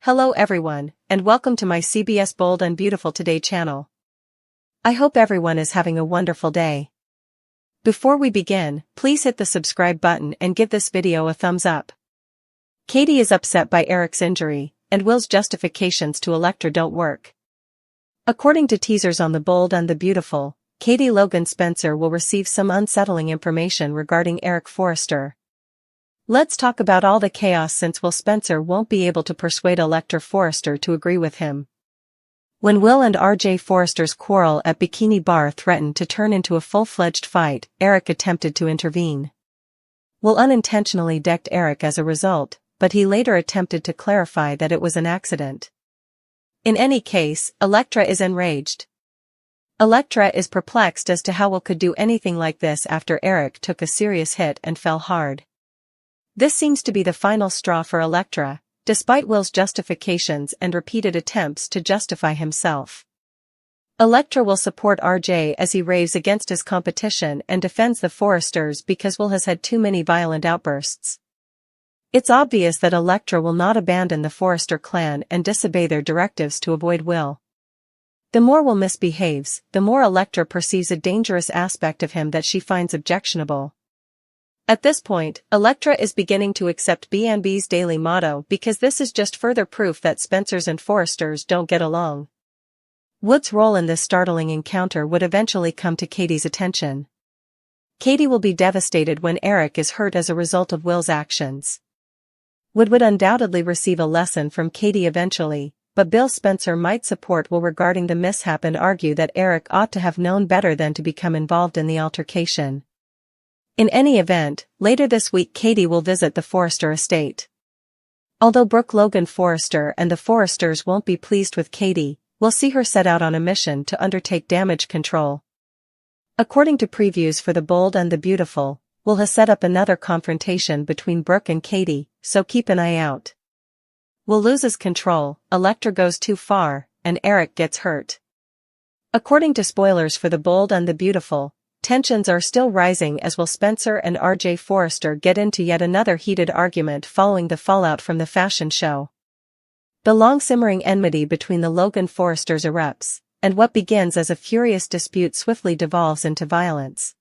Hello everyone, and welcome to my CBS Bold and Beautiful Today channel. I hope everyone is having a wonderful day. Before we begin, please hit the subscribe button and give this video a thumbs up. Katie is upset by Eric's injury, and Will's justifications to Electra don't work. According to teasers on The Bold and the Beautiful, Katie Logan Spencer will receive some unsettling information regarding Eric Forrester. Let's talk about all the chaos since Will Spencer won't be able to persuade Electra Forrester to agree with him. When Will and RJ Forrester's quarrel at Bikini Bar threatened to turn into a full-fledged fight, Eric attempted to intervene. Will unintentionally decked Eric as a result, but he later attempted to clarify that it was an accident. In any case, Electra is enraged. Electra is perplexed as to how Will could do anything like this after Eric took a serious hit and fell hard. This seems to be the final straw for Electra, despite Will's justifications and repeated attempts to justify himself. Electra will support RJ as he raves against his competition and defends the Forresters because Will has had too many violent outbursts. It's obvious that Electra will not abandon the Forrester clan and disobey their directives to avoid Will. The more Will misbehaves, the more Electra perceives a dangerous aspect of him that she finds objectionable. At this point, Electra is beginning to accept B&B's daily motto because this is just further proof that Spencers and Forresters don't get along. Wood's role in this startling encounter would eventually come to Katie's attention. Katie will be devastated when Eric is hurt as a result of Will's actions. Wood would undoubtedly receive a lesson from Katie eventually, but Bill Spencer might support Will regarding the mishap and argue that Eric ought to have known better than to become involved in the altercation. In any event, later this week Katie will visit the Forrester estate. Although Brooke Logan Forrester and the Forresters won't be pleased with Katie, we'll see her set out on a mission to undertake damage control. According to previews for The Bold and the Beautiful, Will has set up another confrontation between Brooke and Katie, so keep an eye out. Will loses control, Electra goes too far, and Eric gets hurt. According to spoilers for The Bold and the Beautiful, tensions are still rising as Will Spencer and RJ Forrester get into yet another heated argument following the fallout from the fashion show. The long-simmering enmity between the Logan Forresters erupts, and what begins as a furious dispute swiftly devolves into violence.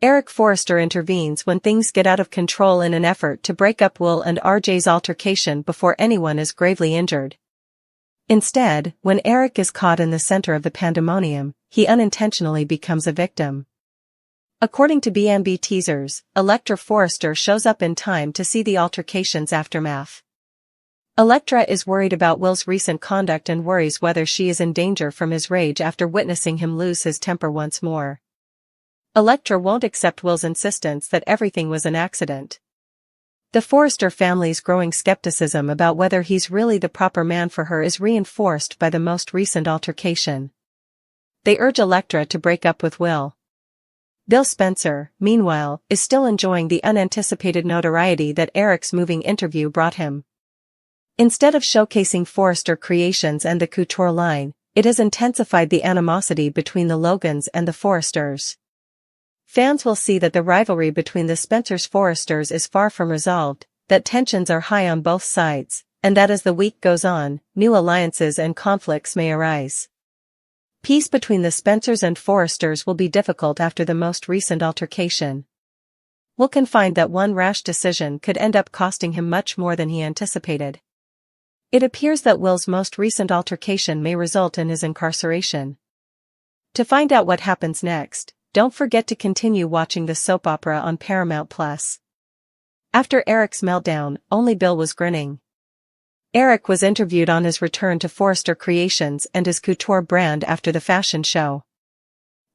Eric Forrester intervenes when things get out of control in an effort to break up Will and RJ's altercation before anyone is gravely injured. Instead, when Eric is caught in the center of the pandemonium, he unintentionally becomes a victim. According to B&B teasers, Electra Forrester shows up in time to see the altercation's aftermath. Electra is worried about Will's recent conduct and worries whether she is in danger from his rage after witnessing him lose his temper once more. Electra won't accept Will's insistence that everything was an accident. The Forrester family's growing skepticism about whether he's really the proper man for her is reinforced by the most recent altercation. They urge Electra to break up with Will. Bill Spencer, meanwhile, is still enjoying the unanticipated notoriety that Eric's moving interview brought him. Instead of showcasing Forrester creations and the couture line, it has intensified the animosity between the Logans and the Forresters. Fans will see that the rivalry between the Spencers-Forresters is far from resolved, that tensions are high on both sides, and that as the week goes on, new alliances and conflicts may arise. Peace between the Spencers and Forresters will be difficult after the most recent altercation. Will can find that one rash decision could end up costing him much more than he anticipated. It appears that Will's most recent altercation may result in his incarceration. To find out what happens next, don't forget to continue watching the soap opera on Paramount+. After Eric's meltdown, only Bill was grinning. Eric was interviewed on his return to Forrester Creations and his couture brand after the fashion show.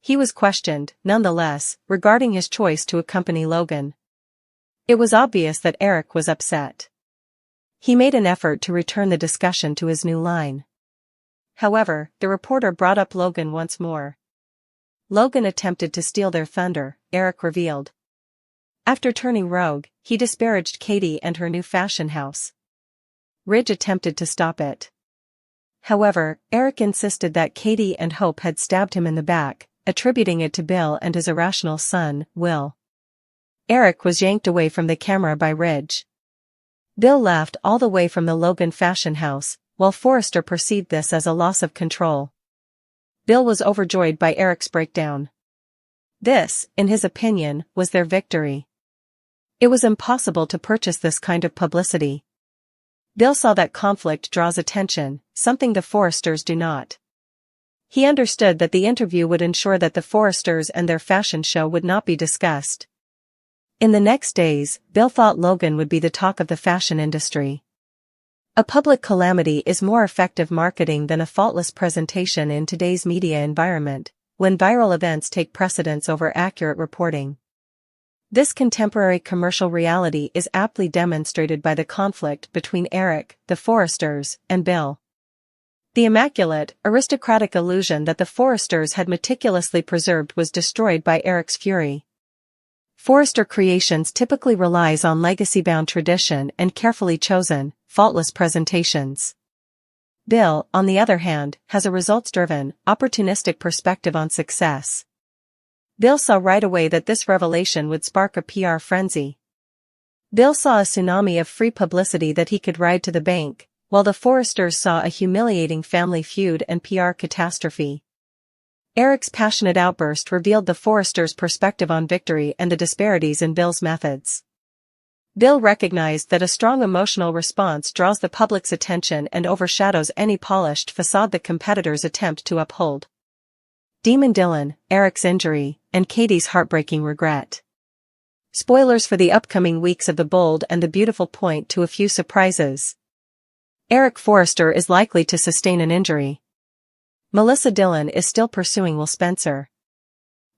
He was questioned, nonetheless, regarding his choice to accompany Logan. It was obvious that Eric was upset. He made an effort to return the discussion to his new line. However, the reporter brought up Logan once more. Logan attempted to steal their thunder, Eric revealed. After turning rogue, he disparaged Katie and her new fashion house. Ridge attempted to stop it. However, Eric insisted that Katie and Hope had stabbed him in the back, attributing it to Bill and his irrational son, Will. Eric was yanked away from the camera by Ridge. Bill laughed all the way from the Logan fashion house, while Forrester perceived this as a loss of control. Bill was overjoyed by Eric's breakdown. This, in his opinion, was their victory. It was impossible to purchase this kind of publicity. Bill saw that conflict draws attention, something the Forresters do not. He understood that the interview would ensure that the Forresters and their fashion show would not be discussed. In the next days, Bill thought Logan would be the talk of the fashion industry. A public calamity is more effective marketing than a faultless presentation in today's media environment, when viral events take precedence over accurate reporting. This contemporary commercial reality is aptly demonstrated by the conflict between Eric, the Forresters, and Bill. The immaculate, aristocratic illusion that the Forresters had meticulously preserved was destroyed by Eric's fury. Forrester Creations typically relies on legacy-bound tradition and carefully chosen, faultless presentations. Bill, on the other hand, has a results-driven, opportunistic perspective on success. Bill saw right away that this revelation would spark a PR frenzy. Bill saw a tsunami of free publicity that he could ride to the bank, while the Forresters saw a humiliating family feud and PR catastrophe. Eric's passionate outburst revealed the Forresters' perspective on victory and the disparities in Bill's methods. Bill recognized that a strong emotional response draws the public's attention and overshadows any polished facade the competitors attempt to uphold. Demon Dylan, Eric's injury, and Katie's heartbreaking regret. Spoilers for the upcoming weeks of The Bold and the Beautiful point to a few surprises. Eric Forrester is likely to sustain an injury. Melissa Dillon is still pursuing Will Spencer.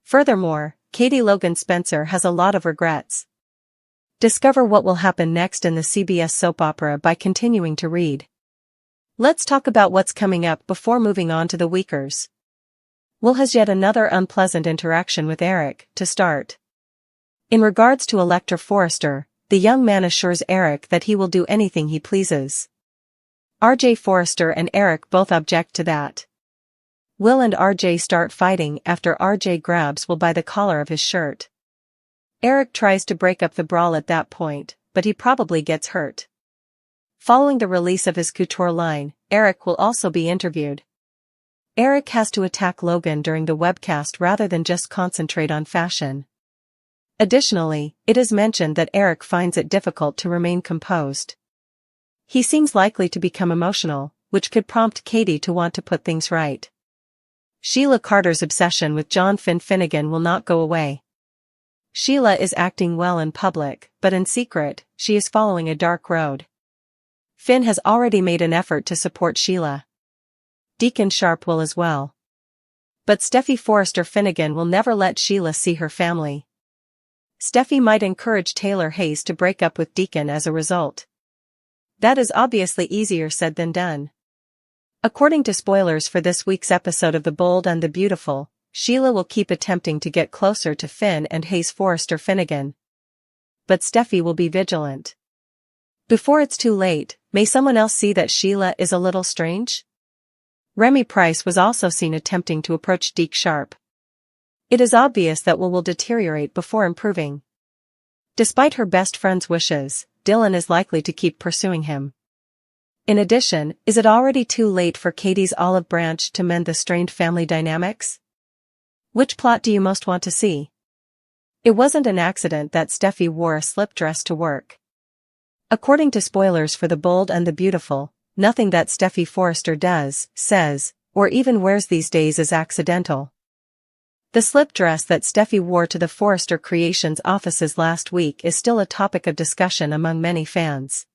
Furthermore, Katie Logan Spencer has a lot of regrets. Discover what will happen next in the CBS soap opera by continuing to read. Let's talk about what's coming up before moving on to the weekers. Will has yet another unpleasant interaction with Eric, to start. In regards to Electra Forrester, the young man assures Eric that he will do anything he pleases. RJ Forrester and Eric both object to that. Will and RJ start fighting after RJ grabs Will by the collar of his shirt. Eric tries to break up the brawl at that point, but he probably gets hurt. Following the release of his couture line, Eric will also be interviewed. Eric has to attack Logan during the webcast rather than just concentrate on fashion. Additionally, it is mentioned that Eric finds it difficult to remain composed. He seems likely to become emotional, which could prompt Katie to want to put things right. Sheila Carter's obsession with John Finn Finnegan will not go away. Sheila is acting well in public, but in secret, she is following a dark road. Finn has already made an effort to support Sheila. Deacon Sharp will as well. But Steffy Forrester Finnegan will never let Sheila see her family. Steffy might encourage Taylor Hayes to break up with Deacon as a result. That is obviously easier said than done. According to spoilers for this week's episode of The Bold and the Beautiful, Sheila will keep attempting to get closer to Finn and Hayes Forrester Finnegan. But Steffy will be vigilant. Before it's too late, may someone else see that Sheila is a little strange? Remy Price was also seen attempting to approach Deke Sharp. It is obvious that Will deteriorate before improving. Despite her best friend's wishes, Dylan is likely to keep pursuing him. In addition, is it already too late for Katie's olive branch to mend the strained family dynamics? Which plot do you most want to see? It wasn't an accident that Steffy wore a slip dress to work. According to spoilers for The Bold and the Beautiful, nothing that Steffy Forrester does, says, or even wears these days is accidental. The slip dress that Steffy wore to the Forrester Creations offices last week is still a topic of discussion among many fans.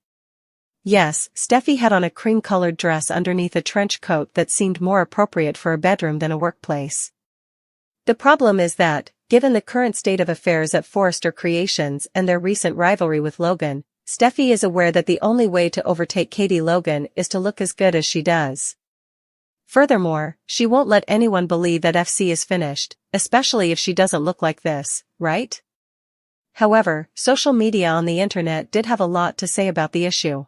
Yes, Steffy had on a cream-colored dress underneath a trench coat that seemed more appropriate for a bedroom than a workplace. The problem is that, given the current state of affairs at Forrester Creations and their recent rivalry with Logan, Steffy is aware that the only way to overtake Katie Logan is to look as good as she does. Furthermore, she won't let anyone believe that FC is finished, especially if she doesn't look like this, right? However, social media on the internet did have a lot to say about the issue.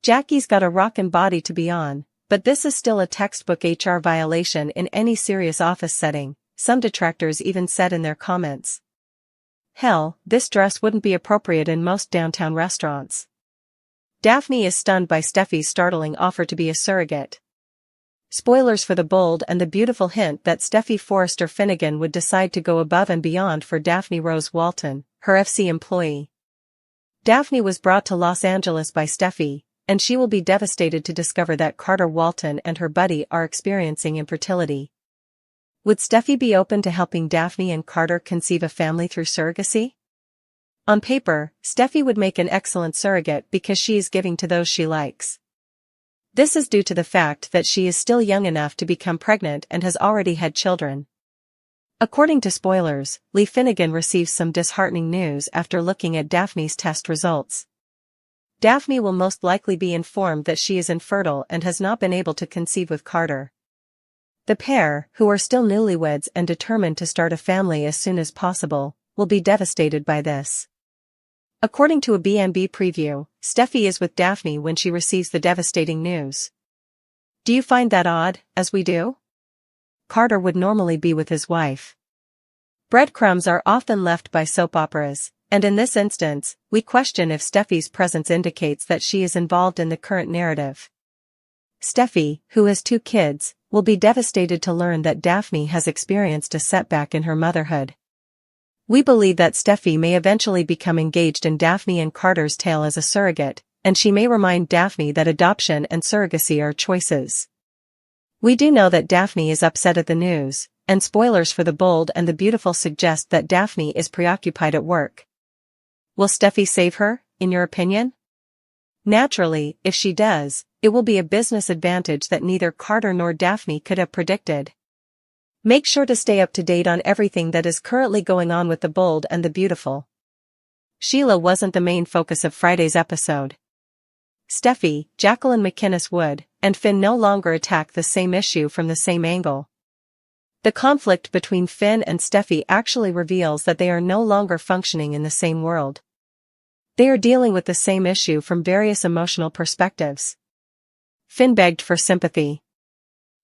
Jackie's got a rockin' body to be on, but this is still a textbook HR violation in any serious office setting, some detractors even said in their comments. Hell, this dress wouldn't be appropriate in most downtown restaurants. Daphne is stunned by Steffi's startling offer to be a surrogate. Spoilers for the bold and the beautiful hint that Steffi Forrester Finnegan would decide to go above and beyond for Daphne Rose Walton, her FC employee. Daphne was brought to Los Angeles by Steffi, and she will be devastated to discover that Carter Walton and her buddy are experiencing infertility. Would Steffi be open to helping Daphne and Carter conceive a family through surrogacy? On paper, Steffi would make an excellent surrogate because she is giving to those she likes. This is due to the fact that she is still young enough to become pregnant and has already had children. According to spoilers, Lee Finnegan receives some disheartening news after looking at Daphne's test results. Daphne will most likely be informed that she is infertile and has not been able to conceive with Carter. The pair, who are still newlyweds and determined to start a family as soon as possible, will be devastated by this. According to a B&B preview, Steffi is with Daphne when she receives the devastating news. Do you find that odd, as we do? Carter would normally be with his wife. Breadcrumbs are often left by soap operas, and in this instance, we question if Steffi's presence indicates that she is involved in the current narrative. Steffi, who has 2 kids, will be devastated to learn that Daphne has experienced a setback in her motherhood. We believe that Steffi may eventually become engaged in Daphne and Carter's tale as a surrogate, and she may remind Daphne that adoption and surrogacy are choices. We do know that Daphne is upset at the news, and spoilers for the bold and the beautiful suggest that Daphne is preoccupied at work. Will Steffi save her, in your opinion? Naturally, if she does, it will be a business advantage that neither Carter nor Daphne could have predicted. Make sure to stay up to date on everything that is currently going on with the bold and the beautiful. Sheila wasn't the main focus of Friday's episode. Steffi, Jacqueline McInnes Wood, and Finn no longer attack the same issue from the same angle. The conflict between Finn and Steffi actually reveals that they are no longer functioning in the same world. They are dealing with the same issue from various emotional perspectives. Finn begged for sympathy.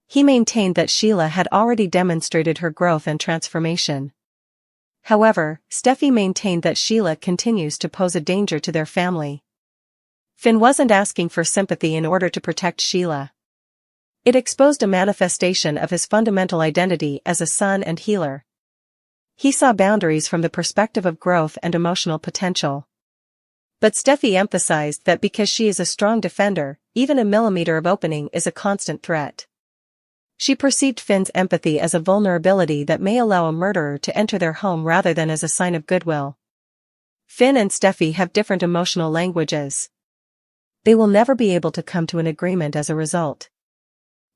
He maintained that Sheila had already demonstrated her growth and transformation. However, Steffi maintained that Sheila continues to pose a danger to their family. Finn wasn't asking for sympathy in order to protect Sheila. It exposed a manifestation of his fundamental identity as a son and healer. He saw boundaries from the perspective of growth and emotional potential. But Steffi emphasized that because she is a strong defender, even a millimeter of opening is a constant threat. She perceived Finn's empathy as a vulnerability that may allow a murderer to enter their home rather than as a sign of goodwill. Finn and Steffi have different emotional languages. They will never be able to come to an agreement as a result.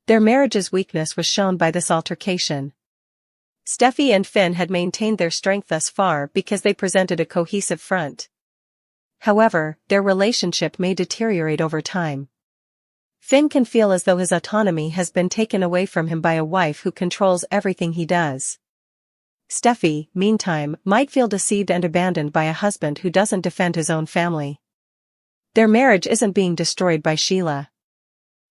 Their marriage's weakness was shown by this altercation. Steffi and Finn had maintained their strength thus far because they presented a cohesive front. However, their relationship may deteriorate over time. Finn can feel as though his autonomy has been taken away from him by a wife who controls everything he does. Steffi, meantime, might feel deceived and abandoned by a husband who doesn't defend his own family. Their marriage isn't being destroyed by Sheila.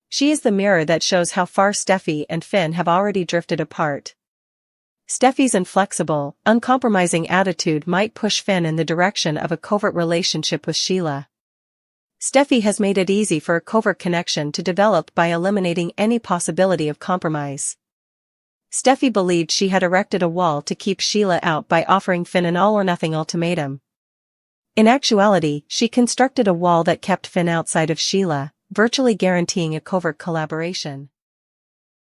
She is the mirror that shows how far Steffi and Finn have already drifted apart. Steffi's inflexible, uncompromising attitude might push Finn in the direction of a covert relationship with Sheila. Steffi has made it easy for a covert connection to develop by eliminating any possibility of compromise. Steffi believed she had erected a wall to keep Sheila out by offering Finn an all-or-nothing ultimatum. In actuality, she constructed a wall that kept Finn outside of Sheila, virtually guaranteeing a covert collaboration.